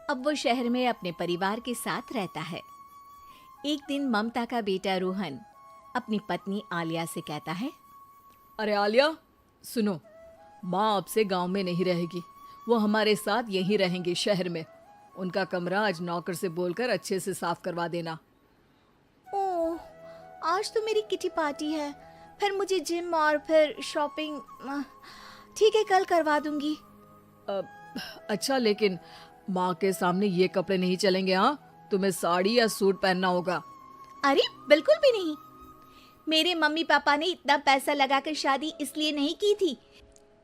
अब वो शहर में अपने परिवार के साथ रहता है। एक दिन ममता का बेटा रोहन अपनी पत्नी आलिया से कहता है, अरे आलिया, सुनो, माँ अब से गांव में नहीं रहेगी। वो हमारे साथ यहीं रहेंगी शहर में। उनका कमरा आज नौकर से बोलकर अच्छे से साफ करवा देना। ओह, आज तो मेरी किटी पार्टी है, फिर मुझे जिम और फिर शॉपिंग। ठीक है, कल करवा दूंगी। अच्छा, लेकिन माँ के सामने ये कपड़े नहीं चलेंगे। हाँ, तुम्हें साड़ी या सूट पहनना होगा। अरे बिल्कुल भी नहीं। मेरे मम्मी पापा ने इतना पैसा लगाकर शादी इसलिए नहीं की थी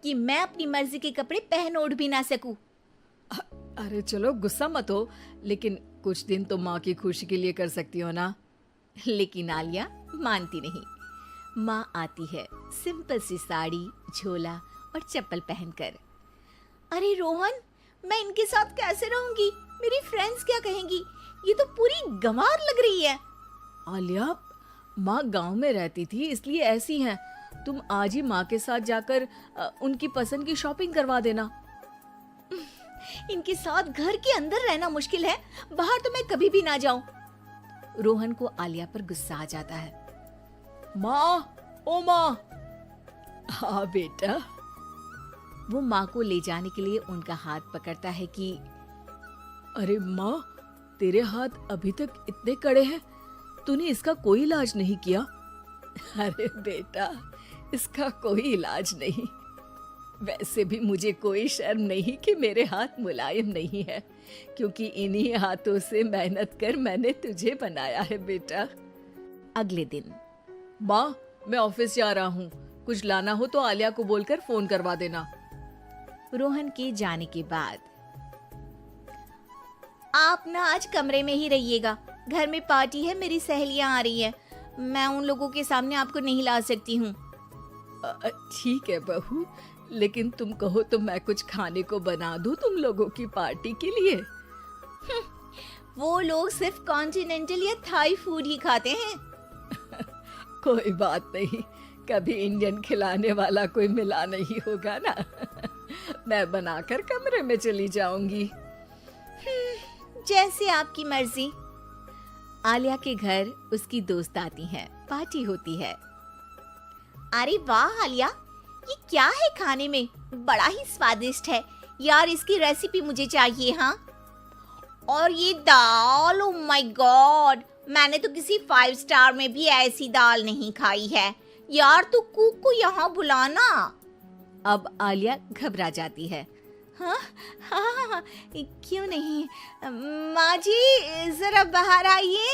कि मैं अपनी मर्जी के कपड़े पहन ओढ़ भी ना सकूं। अरे चलो, गुस्सा मत हो, लेकिन कुछ दिन तो माँ की खुशी के लिए कर सकती हो ना। लेकिन आलिया मानती नहीं। माँ आती है सिंपल सी साड़ी, झोला और चप्पल पहनकर। अरे रोहन, मैं इनके साथ कैसे रहूंगी? मेरी फ्रेंड्स क्या कहेंगी? ये तो पूरी गंवार लग रही है। आलिया, माँ गांव में रहती थी इसलिए ऐसी हैं। तुम आज ही माँ के साथ जाकर उनकी पसंद की शॉपिंग करवा देना। इनके साथ घर के अंदर रहना मुश्किल है, बाहर तो मैं कभी भी ना जाऊं। रोहन को आलिया पर गुस्सा आ जाता है। माँ, ओ माँ। हाँ बेटा। वो माँ को ले जाने के लिए उनका हाथ पकड़ता है कि अरे माँ, तेरे हाथ अभी तक इतने कड़े हैं, तूने इसका कोई इलाज नहीं किया? अरे बेटा, इसका कोई इलाज नहीं। वैसे भी मुझे कोई शर्म नहीं कि मेरे हाथ मुलायम नहीं है, क्योंकि इन्हीं हाथों से मेहनत कर मैंने तुझे बनाया है बेटा। अगले दिन, माँ, मैं ऑफिस जा रहा हूँ। कुछ लाना हो तो आलिया को बोलकर फोन करवा देना। रोहन के जाने के बाद, आप ना आज कमरे में ही रहिएगा, घर में पार्टी है, मेरी सहेलियां आ रही है, मैं उन लोगों के सामने आपको नहीं ला सकती हूँ। ठीक है बहू, लेकिन तुम कहो तो मैं कुछ खाने को बना दूं तुम लोगों की पार्टी के लिए। वो लोग सिर्फ कॉन्टिनेंटल या थाई फूड ही खाते हैं। कोई बात नहीं, कभी इंडियन खिलाने वाला कोई मिला नहीं होगा ना। मैं बनाकर कमरे में चली जाऊंगी। जैसे आपकी मर्जी। आलिया के घर उसकी दोस्त आती हैं, पार्टी होती है। अरे वाह आलिया, ये क्या है खाने में? बड़ा ही स्वादिष्ट है यार, इसकी रेसिपी मुझे चाहिए। हाँ, और ये दाल, ओ माय गॉड, मैंने तो किसी 5 स्टार में भी ऐसी दाल नहीं खाई है यार। तू कुक को यहाँ बुलाना। अब आलिया घबरा जाती है। हाँ हाँ, क्यों नहीं, माँ जी जरा बाहर आइए।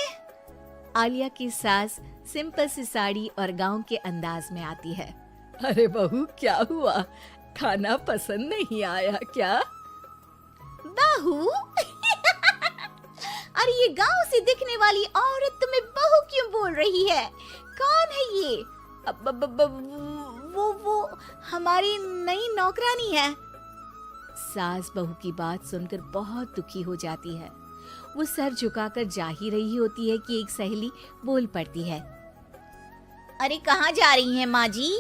आलिया की सास सिंपल सी साड़ी और गांव के अंदाज में आती है। अरे बहू, क्या हुआ? खाना पसंद नहीं आया क्या? बहू? अरे ये गांव से दिखने वाली औरत तुम्हें बहू क्यों बोल रही है? कौन है ये? वो हमारी नई नौकरानी है। सास बहू की बात सुनकर बहुत दुखी हो जाती है। वो सर झुकाकर जा ही रही होती है कि एक सहेली बोल पड़ती है। अरे कहाँ जा रही हैं माँ जी?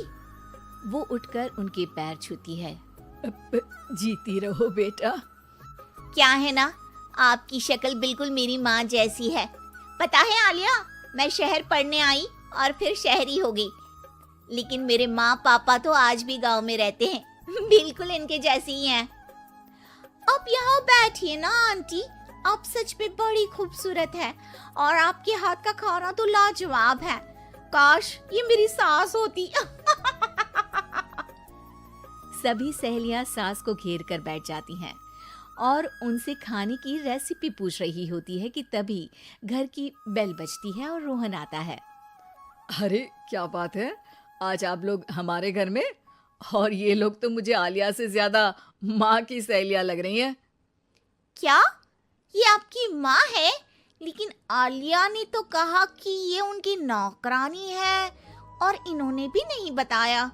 वो उठकर उनके पैर छूती है। जीती रहो बेटा। क्या है ना, आपकी शक्ल बिल्कुल मेरी माँ जैसी है। पता है आलिया, मैं शहर पढ़ने आई और फिर शहरी हो गई, लेकिन मेरे माँ पापा तो आज भी गांव में रहते हैं, बिल्कुल इनके जैसे ही हैं। आप यहाँ बैठिए ना आंटी, आप सच में बड़ी खूबसूरत हैं और आपके हाथ का खाना तो लाजवाब है। काश ये मेरी सास होती। सभी सहेलियां सास को घेर कर बैठ जाती हैं और उनसे खाने की रेसिपी पूछ रही होती है कि तभी घर की बेल बजती है और रोहन आता है। अरे क्या बात है, आज आप लोग हमारे घर में? और ये लोग तो मुझे आलिया से ज्यादा माँ की सहेलियां लग रही हैं। क्या ये आपकी माँ है? लेकिन आलिया ने तो कहा कि ये उनकी नौकरानी है और इन्होंने भी नहीं बताया।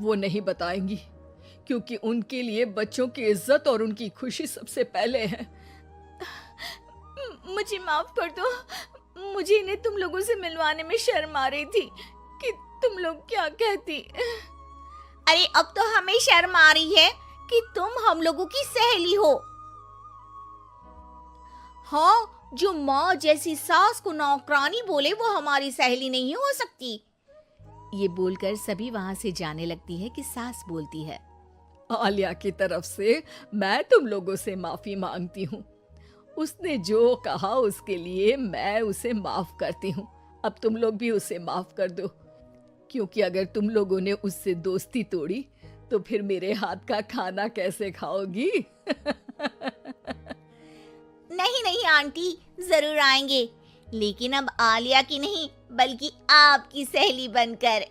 वो नहीं बताएंगी, क्योंकि उनके लिए बच्चों की इज्जत और उनकी खुशी सबसे पहले है। मुझे माफ कर दो, मुझे इन्हें तुम लोगों से मिलवाने में शर्म आ रही थी कि तुम लोग क्या कहती। अरे अब तो हमें शर्म आ रही है कि तुम हम लोगों की सहेली हो। हाँ, जो माँ जैसी सास को नौकरानी बोले वो हमारी सहेली नहीं हो सकती। ये बोलकर सभी वहां से जाने लगती है कि सास बोलती है, आलिया की तरफ से मैं तुम लोगों से माफी मांगती हूँ। उसने जो कहा उसके लिए मैं उसे माफ करती हूँ। अब तुम लोग भी उसे माफ कर दो, क्योंकि अगर तुम लोगों ने उससे दोस्ती तोड़ी तो फिर मेरे हाथ का खाना कैसे खाओगी? नहीं नहीं आंटी, जरूर आएंगे, लेकिन अब आलिया की नहीं बल्कि आपकी सहेली बनकर।